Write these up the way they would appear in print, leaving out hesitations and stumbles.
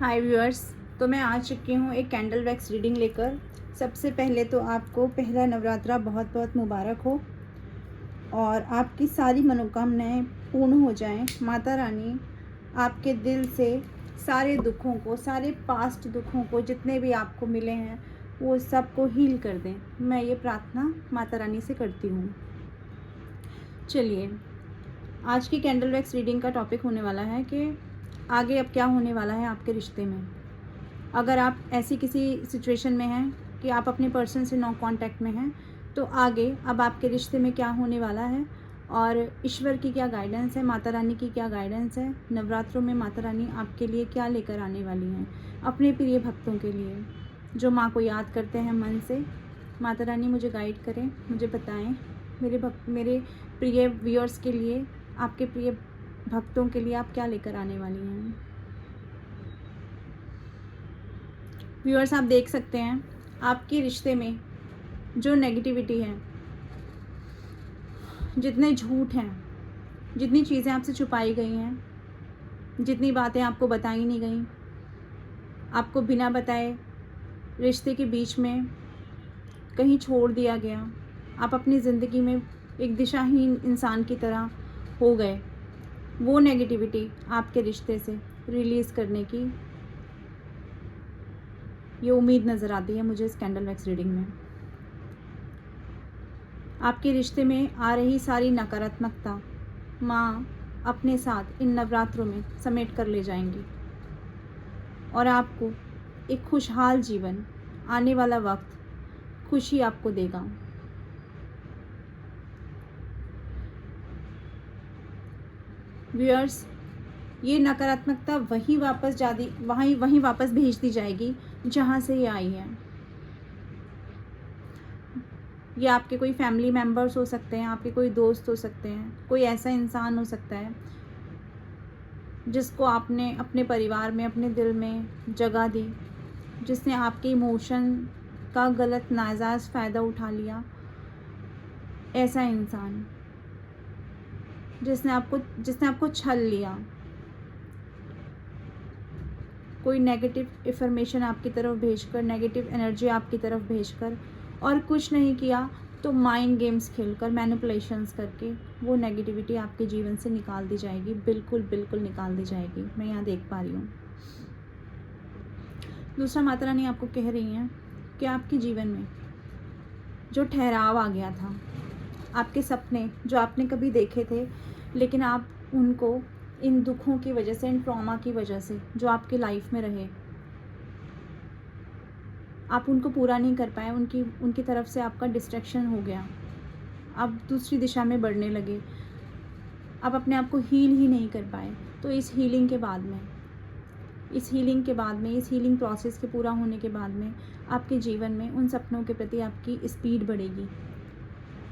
हाय viewers. तो मैं आ चुकी हूँ एक कैंडल वैक्स रीडिंग लेकर। सबसे पहले तो आपको पहला नवरात्रा बहुत बहुत मुबारक हो और आपकी सारी मनोकामनाएं पूर्ण हो जाएं। माता रानी आपके दिल से सारे दुखों को, सारे पास्ट दुखों को, जितने भी आपको मिले हैं वो सबको हील कर दें। मैं ये प्रार्थना माता रानी से करती हूँ। चलिए, आज की कैंडल वैक्स रीडिंग का टॉपिक होने वाला है कि आगे अब क्या होने वाला है आपके रिश्ते में। अगर आप ऐसी किसी सिचुएशन में हैं कि आप अपने पर्सन से नो कांटेक्ट में हैं, तो आगे अब आपके रिश्ते में क्या होने वाला है और ईश्वर की क्या गाइडेंस है, माता रानी की क्या गाइडेंस है, नवरात्रों में माता रानी आपके लिए क्या लेकर आने वाली हैं अपने प्रिय भक्तों के लिए जो माँ को याद करते हैं मन से। माता रानी मुझे गाइड करें, मुझे बताएं मेरे प्रिय व्यूअर्स के लिए, आपके प्रिय भक्तों के लिए आप क्या लेकर आने वाली हैं। व्यूअर्स, आप देख सकते हैं आपके रिश्ते में जो नेगेटिविटी है, जितने झूठ हैं, जितनी चीज़ें आपसे छुपाई गई हैं, जितनी बातें आपको बताई नहीं गई, आपको बिना बताए रिश्ते के बीच में कहीं छोड़ दिया गया, आप अपनी ज़िंदगी में एक दिशाहीन इंसान की तरह हो गए, वो नेगेटिविटी आपके रिश्ते से रिलीज़ करने की ये उम्मीद नज़र आती है मुझे इस कैंडल वैक्स रीडिंग में। आपके रिश्ते में आ रही सारी नकारात्मकता माँ अपने साथ इन नवरात्रों में समेट कर ले जाएंगी और आपको एक खुशहाल जीवन, आने वाला वक्त खुशी आपको देगा। व्यूअर्स, ये नकारात्मकता वहीं वापस भेज दी जाएगी जहाँ से ये आई है। ये आपके कोई फैमिली मेम्बर्स हो सकते हैं, आपके कोई दोस्त हो सकते हैं, कोई ऐसा इंसान हो सकता है जिसको आपने अपने परिवार में, अपने दिल में जगह दी, जिसने आपके इमोशन का गलत नाजायज़ फ़ायदा उठा लिया। ऐसा इंसान जिसने आपको छल लिया, कोई नेगेटिव इन्फॉर्मेशन आपकी तरफ भेजकर, नेगेटिव एनर्जी आपकी तरफ भेजकर, और कुछ नहीं किया तो माइंड गेम्स खेलकर, मैनिपुलेशंस करके वो नेगेटिविटी आपके जीवन से निकाल दी जाएगी। बिल्कुल बिल्कुल निकाल दी जाएगी, मैं यहाँ देख पा रही हूँ। दूसरा, माता रानी आपको कह रही हैं कि आपके जीवन में जो ठहराव आ गया था, आपके सपने जो आपने कभी देखे थे लेकिन आप उनको इन दुखों की वजह से, इन ट्रॉमा की वजह से जो आपकी लाइफ में रहे, आप उनको पूरा नहीं कर पाए, उनकी तरफ से आपका डिस्ट्रैक्शन हो गया, आप दूसरी दिशा में बढ़ने लगे, आप अपने आप को हील ही नहीं कर पाए। तो इस हीलिंग प्रोसेस के पूरा होने के बाद में आपके जीवन में उन सपनों के प्रति आपकी स्पीड बढ़ेगी।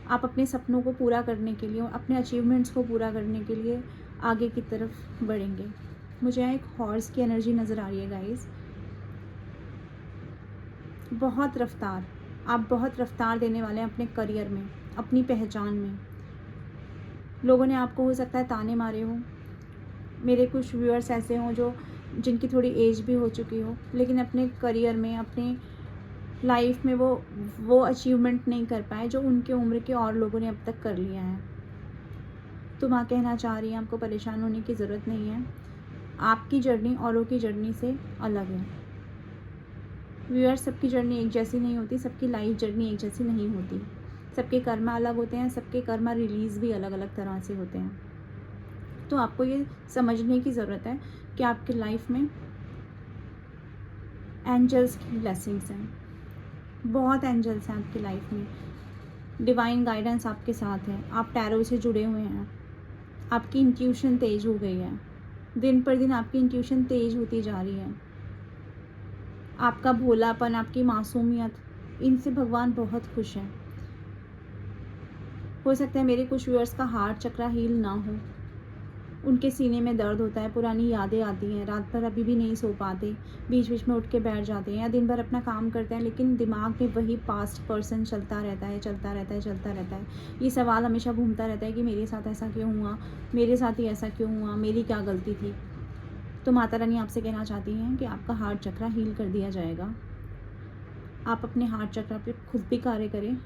आप अपने सपनों को पूरा करने के लिए, अपने अचीवमेंट्स को पूरा करने के लिए आगे की तरफ बढ़ेंगे। मुझे यहाँ एक हॉर्स की एनर्जी नज़र आ रही है गाइस। आप बहुत रफ्तार देने वाले हैं अपने करियर में, अपनी पहचान में। लोगों ने आपको हो सकता है ताने मारे हो, मेरे कुछ व्यूअर्स ऐसे हों जिनकी थोड़ी एज भी हो चुकी हो, लेकिन अपने करियर में, अपने लाइफ में वो अचीवमेंट नहीं कर पाए जो उनके उम्र के और लोगों ने अब तक कर लिया है। तो माँ कहना चाह रही है आपको परेशान होने की ज़रूरत नहीं है। आपकी जर्नी औरों की जर्नी से अलग है। व्यूअर्स, सबकी जर्नी एक जैसी नहीं होती, सबकी लाइफ जर्नी एक जैसी नहीं होती, सबके कर्मा अलग होते हैं, सबके कर्मा रिलीज़ भी अलग अलग तरह से होते हैं। तो आपको ये समझने की ज़रूरत है कि आपकी लाइफ में एंजल्स की ब्लेसिंग्स हैं, बहुत एंजल्स हैं आपकी लाइफ में, डिवाइन गाइडेंस आपके साथ है, आप टैरो से जुड़े हुए हैं, आपकी इंट्यूशन तेज़ हो गई है, दिन पर दिन आपकी इंट्यूशन तेज़ होती जा रही है। आपका भोलापन, आपकी मासूमियत, इनसे भगवान बहुत खुश हैं। हो सकता है मेरे कुछ व्यूअर्स का हार्ट चक्रा हील ना हो, उनके सीने में दर्द होता है, पुरानी यादें आती हैं, रात भर अभी भी नहीं सो पाते, बीच बीच में उठ के बैठ जाते हैं, या दिन भर अपना काम करते हैं लेकिन दिमाग में वही पास्ट पर्सन चलता रहता है। ये सवाल हमेशा घूमता रहता है कि मेरे साथ ऐसा क्यों हुआ, मेरे साथ ही ऐसा क्यों हुआ, मेरी क्या गलती थी। तो माता रानी आपसे कहना चाहती हैं कि आपका हार्ट चक्रा हील कर दिया जाएगा। आप अपने हार्ट चक्रा पे खुद भी कार्य करें,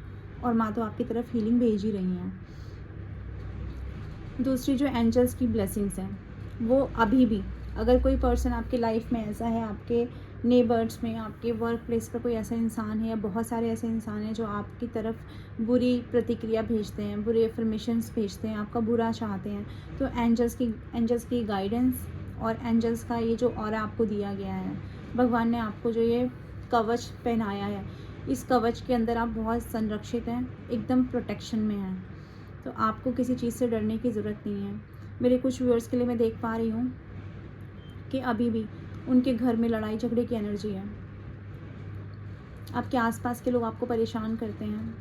और माँ तो आपकी तरफ हीलिंग भेज ही रही हैं। दूसरी जो एंजल्स की ब्लेसिंग्स हैं, वो अभी भी, अगर कोई पर्सन आपके लाइफ में ऐसा है, आपके नेबर्स में, आपके वर्क प्लेस पर कोई ऐसा इंसान है, या बहुत सारे ऐसे इंसान हैं जो आपकी तरफ बुरी प्रतिक्रिया भेजते हैं, बुरे अफर्मेशंस भेजते हैं, आपका बुरा चाहते हैं, तो एंजल्स की गाइडेंस और एंजल्स का ये जो ऑरा आपको दिया गया है, भगवान ने आपको जो ये कवच पहनाया है, इस कवच के अंदर आप बहुत संरक्षित हैं, एकदम प्रोटेक्शन में हैं। तो आपको किसी चीज़ से डरने की ज़रूरत नहीं है। मेरे कुछ व्यूअर्स के लिए मैं देख पा रही हूँ कि अभी भी उनके घर में लड़ाई झगड़े की एनर्जी है। आपके आसपास के लोग आपको परेशान करते हैं।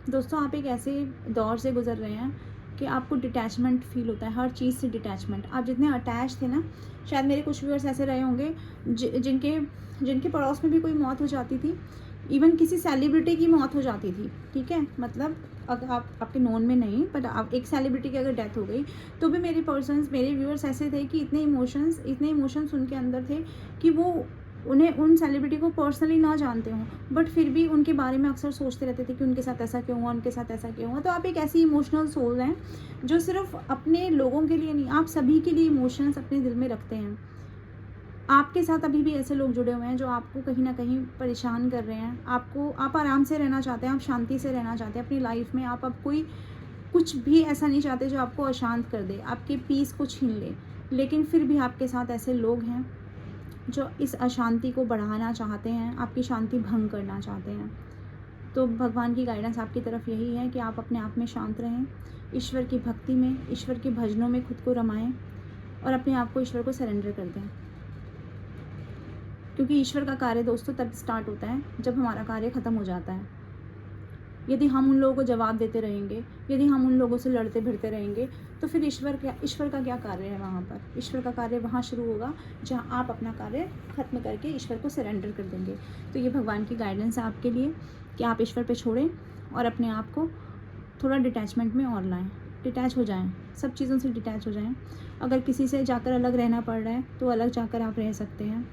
दोस्तों, आप एक ऐसे दौर से गुजर रहे हैं कि आपको डिटैचमेंट फील होता है, हर चीज़ से डिटैचमेंट। आप जितने अटैच थे ना, शायद मेरे कुछ व्यूअर्स ऐसे रहे होंगे जिनके पड़ोस में भी कोई मौत हो जाती थी, इवन किसी सेलिब्रिटी की मौत हो जाती थी, ठीक है, मतलब अगर आपके नोन में नहीं, पर आप एक सेलिब्रिटी की अगर डेथ हो गई, तो भी मेरे व्यूअर्स ऐसे थे कि इतने इमोशंस उनके अंदर थे कि वो उन सेलिब्रिटी को पर्सनली ना जानते हों, बट फिर भी उनके बारे में अक्सर सोचते रहते थे कि उनके साथ ऐसा क्यों हुआ, उनके साथ ऐसा क्यों हुआ। तो आप एक ऐसी इमोशनल सोल हैं जो सिर्फ अपने लोगों के लिए नहीं, आप सभी के लिए इमोशंस अपने दिल में रखते हैं। आपके साथ अभी भी ऐसे लोग जुड़े हुए हैं जो आपको कहीं ना कहीं परेशान कर रहे हैं। आप आराम से रहना चाहते हैं, आप शांति से रहना चाहते हैं अपनी लाइफ में। आप अब कोई कुछ भी ऐसा नहीं चाहते जो आपको अशांत कर दे, आपके पीस को छीन ले, लेकिन फिर भी आपके साथ ऐसे लोग हैं जो इस अशांति को बढ़ाना चाहते हैं, आपकी शांति भंग करना चाहते हैं। तो भगवान की गाइडेंस आपकी तरफ यही है कि आप अपने आप में शांत रहें, ईश्वर की भक्ति में, ईश्वर के भजनों में खुद को रमाएं, और अपने आप को ईश्वर को सरेंडर कर दें। क्योंकि ईश्वर का कार्य दोस्तों तब स्टार्ट होता है जब हमारा कार्य ख़त्म हो जाता है। यदि हम उन लोगों को जवाब देते रहेंगे, यदि हम उन लोगों से लड़ते भिड़ते रहेंगे, तो फिर ईश्वर का क्या कार्य है वहाँ पर? ईश्वर का कार्य वहाँ शुरू होगा जहाँ आप अपना कार्य ख़त्म करके ईश्वर को सरेंडर कर देंगे। तो ये भगवान की गाइडेंस है आपके लिए कि आप ईश्वर पे छोड़ें और अपने आप को थोड़ा डिटैचमेंट में और लाएँ, डिटैच हो जाएँ, सब चीज़ों से डिटैच हो जाएँ। अगर किसी से जाकर अलग रहना पड़ रहा है तो अलग जाकर आप रह सकते हैं,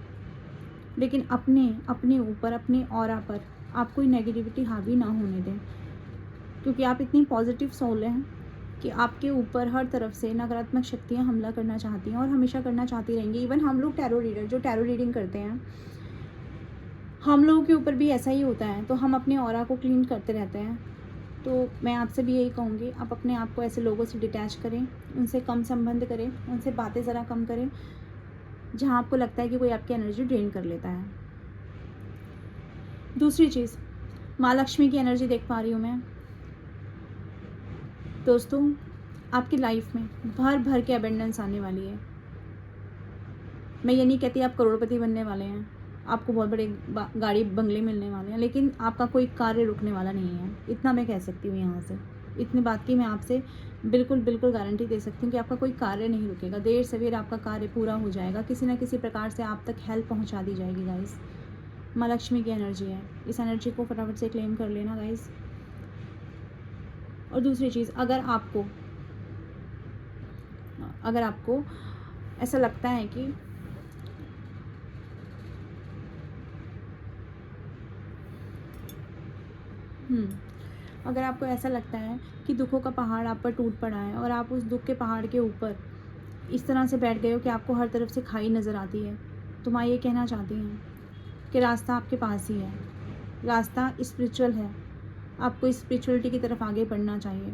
लेकिन अपने ऊपर, अपने ऑरा पर आप कोई नेगेटिविटी हावी ना होने दें, क्योंकि आप इतनी पॉजिटिव सोल हैं कि आपके ऊपर हर तरफ से नकारात्मक शक्तियाँ हमला करना चाहती हैं और हमेशा करना चाहती रहेंगी। इवन हम लोग टैरो रीडिंग करते हैं, हम लोगों के ऊपर भी ऐसा ही होता है, तो हम अपने ऑरा को क्लीन करते रहते हैं। तो मैं आपसे भी यही कहूँगी, आप अपने आप को ऐसे लोगों से डिटैच करें, उनसे कम संबंध करें, उनसे बातें ज़रा कम करें जहाँ आपको लगता है कि कोई आपकी एनर्जी ड्रेन कर लेता है। दूसरी चीज़, माँ लक्ष्मी की एनर्जी देख पा रही हूँ मैं। दोस्तों, आपकी लाइफ में भर भर के अबेंडेंस आने वाली है। मैं ये नहीं कहती आप करोड़पति बनने वाले हैं, आपको बहुत बड़े गाड़ी बंगले मिलने वाले हैं, लेकिन आपका कोई कार्य रुकने वाला नहीं है। इतना मैं कह सकती हूँ यहाँ से, इतनी बात की मैं आपसे बिल्कुल गारंटी दे सकती हूँ कि आपका कोई कार्य नहीं रुकेगा। देर सवेर आपका कार्य पूरा हो जाएगा, किसी न किसी प्रकार से आप तक हेल्प पहुँचा दी जाएगी गाइस। माँ लक्ष्मी की एनर्जी है, इस एनर्जी को फटाफट से क्लेम कर लेना गाइस। और दूसरी चीज़, अगर आपको ऐसा लगता है कि अगर आपको ऐसा लगता है कि दुखों का पहाड़ आप पर टूट पड़ा है और आप उस दुख के पहाड़ के ऊपर इस तरह से बैठ गए हो कि आपको हर तरफ से खाई नज़र आती है, तो माँ ये कहना चाहती हैं कि रास्ता आपके पास ही है, रास्ता स्पिरिचुअल है। आपको स्पिरिचुअलिटी की तरफ आगे बढ़ना चाहिए।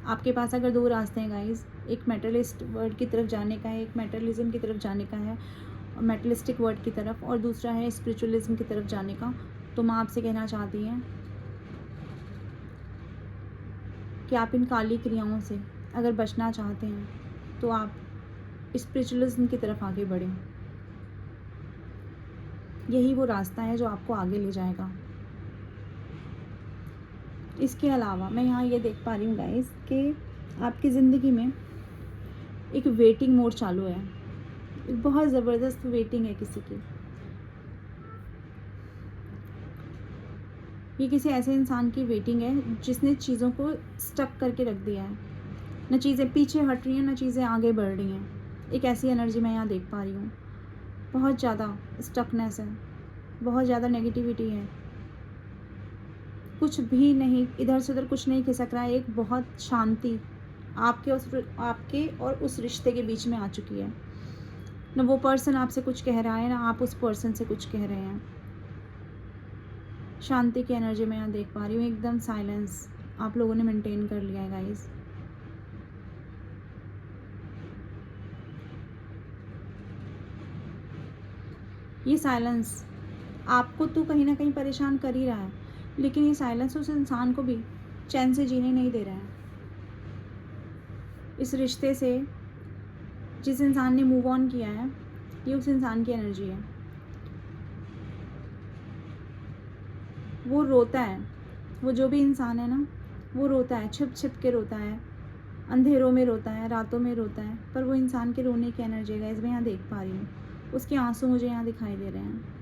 आपके पास अगर दो रास्ते हैं गाइस, एक मेटलिस्ट वर्ड की तरफ जाने का है, एक मेटलिज्म की तरफ जाने का है, मेटलिस्टिक वर्ड की तरफ, और दूसरा है स्पिरिचुअलिज्म की तरफ जाने का। तो माँ आपसे कहना चाहती हैं कि आप इन काली क्रियाओं से अगर बचना चाहते हैं तो आप स्पिरिचुअलिज्म की तरफ आगे बढ़ें। यही वो रास्ता है जो आपको आगे ले जाएगा। इसके अलावा मैं यहाँ ये देख पा रही हूँ गाइस कि आपकी ज़िंदगी में एक वेटिंग मोड चालू है, एक बहुत ज़बरदस्त वेटिंग है किसी की। ये किसी ऐसे इंसान की वेटिंग है जिसने चीज़ों को स्टक करके रख दिया है, न चीज़ें पीछे हट रही हैं, न चीज़ें आगे बढ़ रही हैं। एक ऐसी एनर्जी मैं यहाँ देख पा रही हूँ। बहुत ज़्यादा स्टकनेस है, बहुत ज़्यादा नेगेटिविटी है, कुछ भी नहीं, इधर से उधर कुछ नहीं खिसक रहा है। एक बहुत शांति आपके और उस रिश्ते के बीच में आ चुकी है। ना वो पर्सन आपसे कुछ कह रहा है, ना आप उस पर्सन से कुछ कह रहे हैं। शांति की एनर्जी मैं यहाँ देख पा रही हूँ। एकदम साइलेंस आप लोगों ने मेंटेन कर लिया है गाइस। ये साइलेंस आपको तो कहीं ना कहीं परेशान कर ही रहा है, लेकिन ये साइलेंस उस इंसान को भी चैन से जीने नहीं दे रहा है। इस रिश्ते से जिस इंसान ने मूव ऑन किया है, ये उस इंसान की एनर्जी है। वो रोता है, वो जो भी इंसान है ना, वो रोता है, छिप छिप के रोता है, अंधेरों में रोता है, रातों में रोता है, पर वो इंसान के रोने की एनर्जी है गाइस, मैं यहाँ देख पा रही हूँ। उसके आंसू मुझे यहाँ दिखाई दे रहे हैं।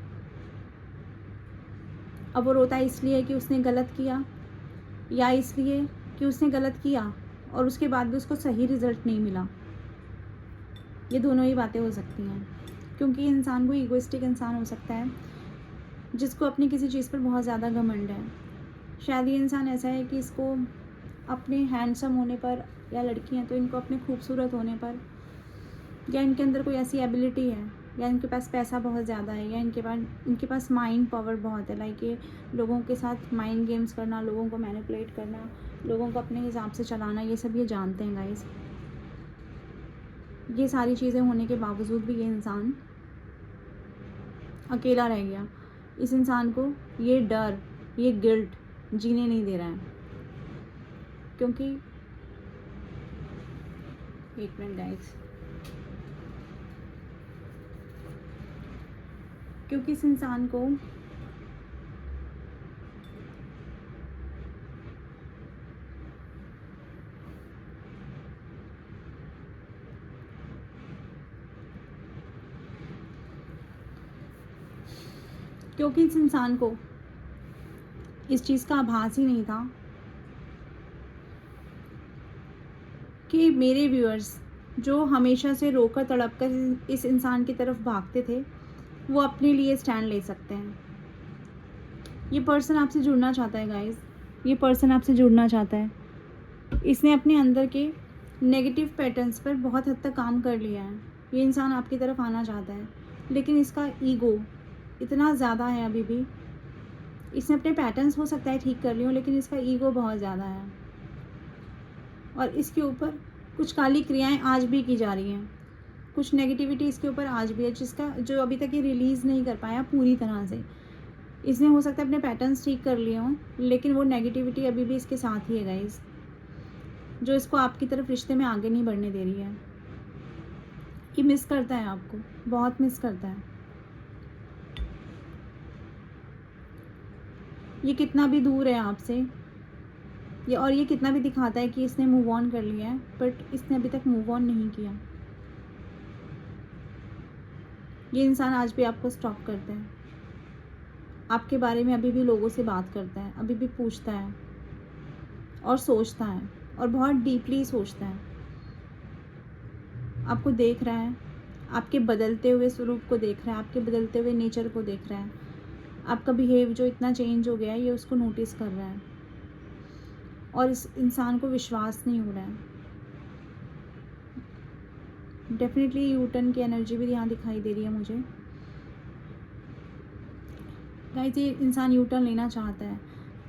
अब वो रोता है इसलिए कि उसने गलत किया, या इसलिए कि उसने गलत किया और उसके बाद भी उसको सही रिजल्ट नहीं मिला। ये दोनों ही बातें हो सकती हैं, क्योंकि इंसान को ईगोइस्टिक इंसान हो सकता है जिसको अपनी किसी चीज़ पर बहुत ज़्यादा घमंड है। शायद ये इंसान ऐसा है कि इसको अपने हैंडसम होने पर, या लड़की हैं तो इनको अपने खूबसूरत होने पर, या इनके अंदर कोई ऐसी एबिलिटी है, या इनके पास पैसा बहुत ज़्यादा है, या इनके पास माइंड पावर बहुत है। लाइक ये लोगों के साथ माइंड गेम्स करना, लोगों को मैनिपुलेट करना, लोगों को अपने हिसाब से चलाना, ये सब ये जानते हैं गाइस। ये सारी चीज़ें होने के बावजूद भी ये इंसान अकेला रह गया। इस इंसान को ये डर, ये गिल्ट जीने नहीं दे रहा है, क्योंकि एक मिनट गाइस, क्योंकि इस इंसान को इस चीज़ का आभास ही नहीं था कि मेरे व्यूअर्स जो हमेशा से रोकर तड़प कर इस इंसान की तरफ भागते थे, वो अपने लिए स्टैंड ले सकते हैं। ये पर्सन आपसे जुड़ना चाहता है गाइस, ये पर्सन आपसे जुड़ना चाहता है। इसने अपने अंदर के नेगेटिव पैटर्न्स पर बहुत हद तक काम कर लिया है। ये इंसान आपकी तरफ आना चाहता है, लेकिन इसका ईगो इतना ज़्यादा है अभी भी। इसने अपने पैटर्न्स हो सकता है ठीक कर लियो, लेकिन इसका ईगो बहुत ज़्यादा है और इसके ऊपर कुछ काली क्रियाएं आज भी की जा रही हैं। कुछ नेगेटिविटी इसके ऊपर आज भी है, जो अभी तक ये रिलीज़ नहीं कर पाया पूरी तरह से। इसने हो सकता है अपने पैटर्न्स ठीक कर लिए हों, लेकिन वो नेगेटिविटी अभी भी इसके साथ ही है गाइस, जो इसको आपकी तरफ रिश्ते में आगे नहीं बढ़ने दे रही है। ये मिस करता है आपको, बहुत मिस करता है। ये कितना भी दूर है आपसे, ये कितना भी दिखाता है कि इसने मूव ऑन कर लिया है, बट इसने अभी तक मूव ऑन नहीं किया। ये इंसान आज भी आपको स्टॉक करता है, आपके बारे में अभी भी लोगों से बात करता है, अभी भी पूछता है और सोचता है, और बहुत डीपली सोचता है। आपको देख रहा है, आपके बदलते हुए स्वरूप को देख रहा है, आपके बदलते हुए नेचर को देख रहा है। आपका बिहेव जो इतना चेंज हो गया है, ये उसको नोटिस कर रहा है, और इस इंसान को विश्वास नहीं हो रहा है। डेफिनेटली यू टर्न की एनर्जी भी यहाँ दिखाई दे रही है मुझे गाइस। ये इंसान यू टर्न लेना चाहता है,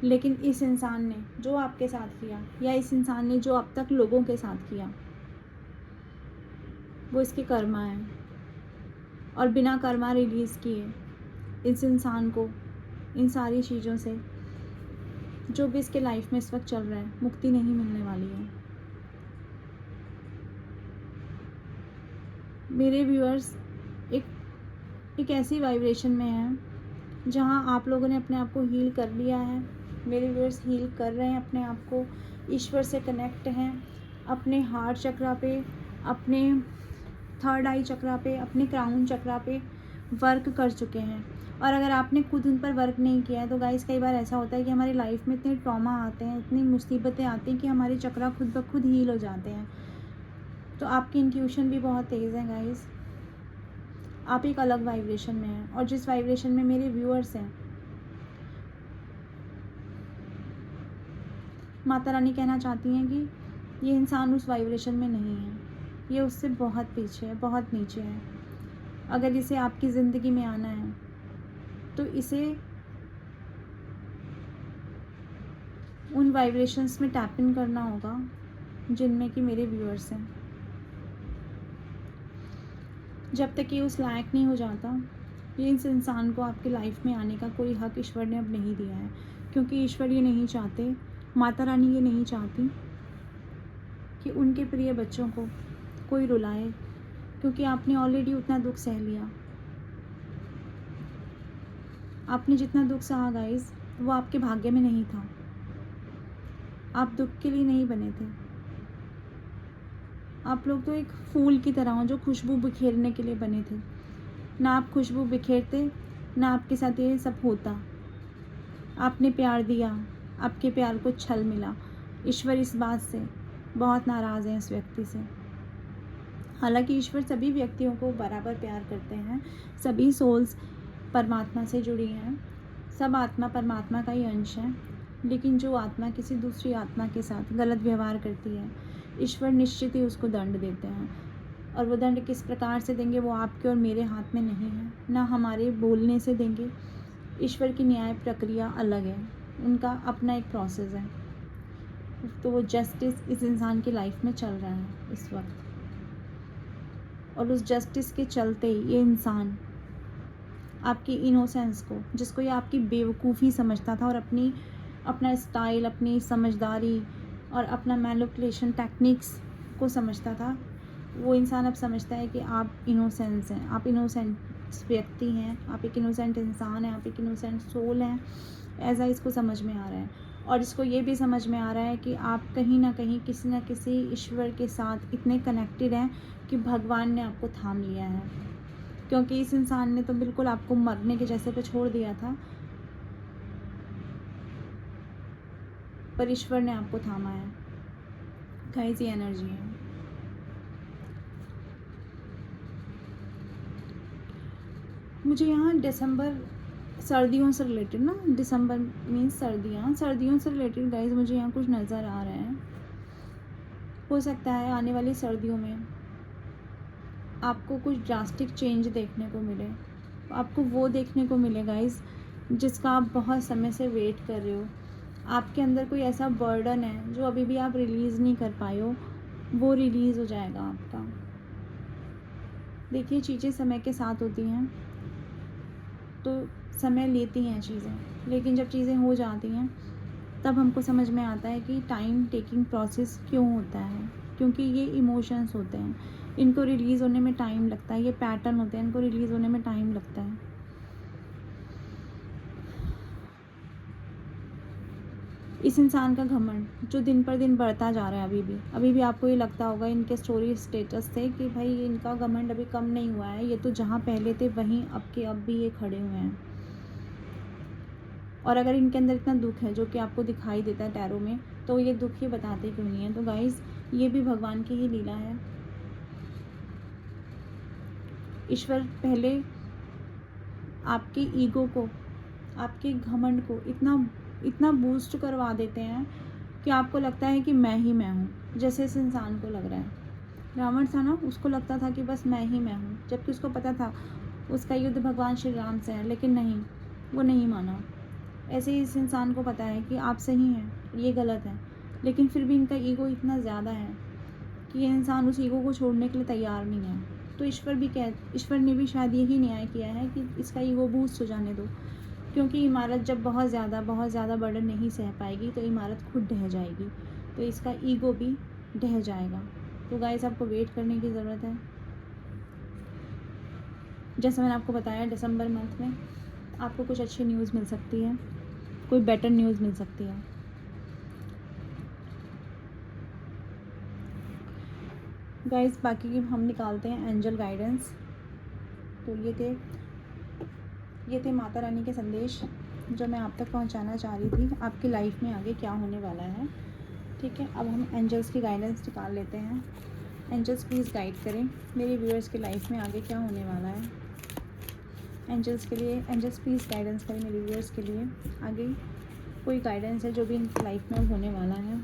लेकिन इस इंसान ने जो आपके साथ किया, या इस इंसान ने जो अब तक लोगों के साथ किया, वो इसके कर्मा है। और बिना कर्मा रिलीज़ किए इस इंसान को इन सारी चीज़ों से, जो भी इसके लाइफ में इस वक्त चल रहा है, मुक्ति नहीं मिलने वाली है। मेरे व्यूअर्स एक ऐसी वाइब्रेशन में हैं जहां आप लोगों ने अपने आप को हील कर लिया है। मेरे व्यूअर्स हील कर रहे हैं अपने आप को, ईश्वर से कनेक्ट हैं, अपने हार्ट चक्रा पे, अपने थर्ड आई चक्रा पे, अपने क्राउन चक्रा पे वर्क कर चुके हैं। और अगर आपने खुद उन पर वर्क नहीं किया है तो गाइस, कई बार ऐसा होता है कि हमारी लाइफ में इतने ट्रॉमा आते हैं, इतनी मुसीबतें आती हैं कि हमारे चक्रा खुद ब खुद हील हो जाते हैं। तो आपकी इंट्यूशन भी बहुत तेज़ है गाइस। आप एक अलग वाइब्रेशन में हैं, और जिस वाइब्रेशन में मेरे व्यूअर्स हैं, माता रानी कहना चाहती हैं कि ये इंसान उस वाइब्रेशन में नहीं है, ये उससे बहुत पीछे है, बहुत नीचे है। अगर इसे आपकी ज़िंदगी में आना है तो इसे उन वाइब्रेशंस में टैप इन करना होगा जिनमें कि मेरे व्यूअर्स हैं। जब तक ये उस लायक नहीं हो जाता, ये इस इंसान को आपकी लाइफ में आने का कोई हक ईश्वर ने अब नहीं दिया है, क्योंकि ईश्वर ये नहीं चाहते, माता रानी ये नहीं चाहती कि उनके प्रिय बच्चों को कोई रुलाए, क्योंकि आपने ऑलरेडी उतना दुख सह लिया। आपने जितना दुख सहा गाइस, वो आपके भाग्य में नहीं था। आप दुख के लिए नहीं बने थे। आप लोग तो एक फूल की तरह हो जो खुशबू बिखेरने के लिए बने थे। ना आप खुशबू बिखेरते, ना आपके साथ ये सब होता। आपने प्यार दिया, आपके प्यार को छल मिला। ईश्वर इस बात से बहुत नाराज़ हैं, इस व्यक्ति से। हालांकि ईश्वर सभी व्यक्तियों को बराबर प्यार करते हैं। सभी सोल्स परमात्मा से जुड़ी हैं। सब आत्मा परमात्मा का ही अंश है। लेकिन जो आत्मा किसी दूसरी आत्मा के साथ गलत व्यवहार करती है, ईश्वर निश्चित ही उसको दंड देते हैं। और वो दंड किस प्रकार से देंगे वो आपके और मेरे हाथ में नहीं है, ना हमारे बोलने से देंगे। ईश्वर की न्याय प्रक्रिया अलग है, उनका अपना एक प्रोसेस है। तो वो जस्टिस इस इंसान की लाइफ में चल रहा है इस वक्त, और उस जस्टिस के चलते ही ये इंसान आपकी इनोसेंस को, जिसको ये आपकी बेवकूफ़ी समझता था और अपना स्टाइल, अपनी समझदारी और अपना मैनिपुलेशन टेक्निक्स को समझता था, वो इंसान अब समझता है कि आप इनोसेंस हैं, आप इनोसेंट व्यक्ति हैं, आप एक इनोसेंट इंसान हैं, आप एक इनोसेंट सोल हैं। ऐसा इसको समझ में आ रहा है। और इसको ये भी समझ में आ रहा है कि आप कहीं ना कहीं किसी न किसी ईश्वर के साथ इतने कनेक्टेड हैं कि भगवान ने आपको थाम लिया है। क्योंकि इस इंसान ने तो बिल्कुल आपको मरने के जैसे पे छोड़ दिया था, पर ईश्वर ने आपको थामा है। गाइस, ये एनर्जी है। मुझे यहाँ दिसंबर सर्दियों से रिलेटेड ना, दिसंबर मीन्स सर्दियों से रिलेटेड गाइस मुझे यहाँ कुछ नज़र आ रहे हैं। हो सकता है आने वाली सर्दियों में आपको कुछ ड्रास्टिक चेंज देखने को मिले। आपको वो देखने को मिले गाइस जिसका आप बहुत समय से वेट कर रहे हो। आपके अंदर कोई ऐसा बर्डन है जो अभी भी आप रिलीज़ नहीं कर पाए हो, वो रिलीज़ हो जाएगा आपका। देखिए, चीज़ें समय के साथ होती हैं तो समय लेती हैं चीज़ें, लेकिन जब चीज़ें हो जाती हैं तब हमको समझ में आता है कि टाइम टेकिंग प्रोसेस क्यों होता है। क्योंकि ये इमोशंस होते हैं, इनको रिलीज़ होने में टाइम लगता है। ये पैटर्न होते हैं, इनको रिलीज़ होने में टाइम लगता है। इस इंसान का घमंड जो दिन पर दिन बढ़ता जा रहा है, अभी भी आपको ये लगता होगा इनके स्टोरी स्टेटस से कि भाई इनका घमंड अभी कम नहीं हुआ है, ये तो जहाँ पहले थे वहीं अब भी ये खड़े हुए हैं। और अगर इनके अंदर इतना दुख है जो कि आपको दिखाई देता है टैरो में, तो ये दुख ये बताते क्यों नहीं है? तो गाइस, ये भी भगवान की ही लीला है। ईश्वर पहले आपके ईगो को, आपके घमंड को इतना बूस्ट करवा देते हैं कि आपको लगता है कि मैं ही मैं हूँ। जैसे इस इंसान को लग रहा है, रावण था ना, उसको लगता था कि बस मैं ही मैं हूँ, जबकि उसको पता था उसका युद्ध भगवान श्री राम से है, लेकिन नहीं, वो नहीं माना। ऐसे ही इस इंसान को पता है कि आप सही हैं, ये गलत है, लेकिन फिर भी इनका ईगो इतना ज़्यादा है कि ये इंसान उस ईगो को छोड़ने के लिए तैयार नहीं है। तो ईश्वर ने भी शायद यही न्याय किया है कि इसका ईगो बूस्ट हो जाने दो, क्योंकि इमारत जब बहुत ज़्यादा बर्डन नहीं सह पाएगी तो इमारत खुद ढह जाएगी, तो इसका ईगो भी ढह जाएगा। तो गाइस, आपको वेट करने की ज़रूरत है। जैसे मैंने आपको बताया, दिसंबर मंथ में आपको कुछ अच्छी न्यूज़ मिल सकती है, कोई बेटर न्यूज़ मिल सकती है। गाइस, बाकी की हम निकालते हैं एंजल गाइडेंस। तो ये थे माता रानी के संदेश जो मैं आप तक पहुंचाना चाह रही थी, आपकी लाइफ में आगे क्या होने वाला है। ठीक है, अब हम एंजल्स की गाइडेंस निकाल लेते हैं। एंजल्स प्लीज़ गाइड करें मेरे व्यूअर्स के लाइफ में आगे क्या होने वाला है। एंजल्स के लिए, एंजल्स प्लीज़ गाइडेंस करें मेरे व्यूअर्स के लिए आगे कोई गाइडेंस है जो भी इनकी लाइफ में होने वाला है।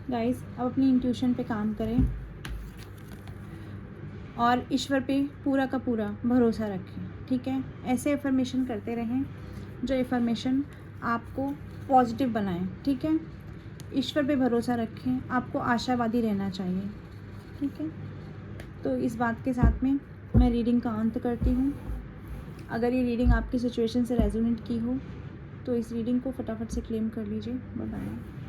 गाइस, अब अपनी इंट्यूशन पे काम करें और ईश्वर पे पूरा का पूरा भरोसा रखें, ठीक है। ऐसे एफर्मेशन करते रहें जो एफर्मेशन आपको पॉजिटिव बनाएं, ठीक है। ईश्वर पे भरोसा रखें, आपको आशावादी रहना चाहिए, ठीक है। तो इस बात के साथ में मैं रीडिंग का अंत करती हूँ। अगर ये रीडिंग आपकी सिचुएशन से रेजोनेट की हो तो इस रीडिंग को फटाफट से क्लेम कर लीजिए। Bye bye.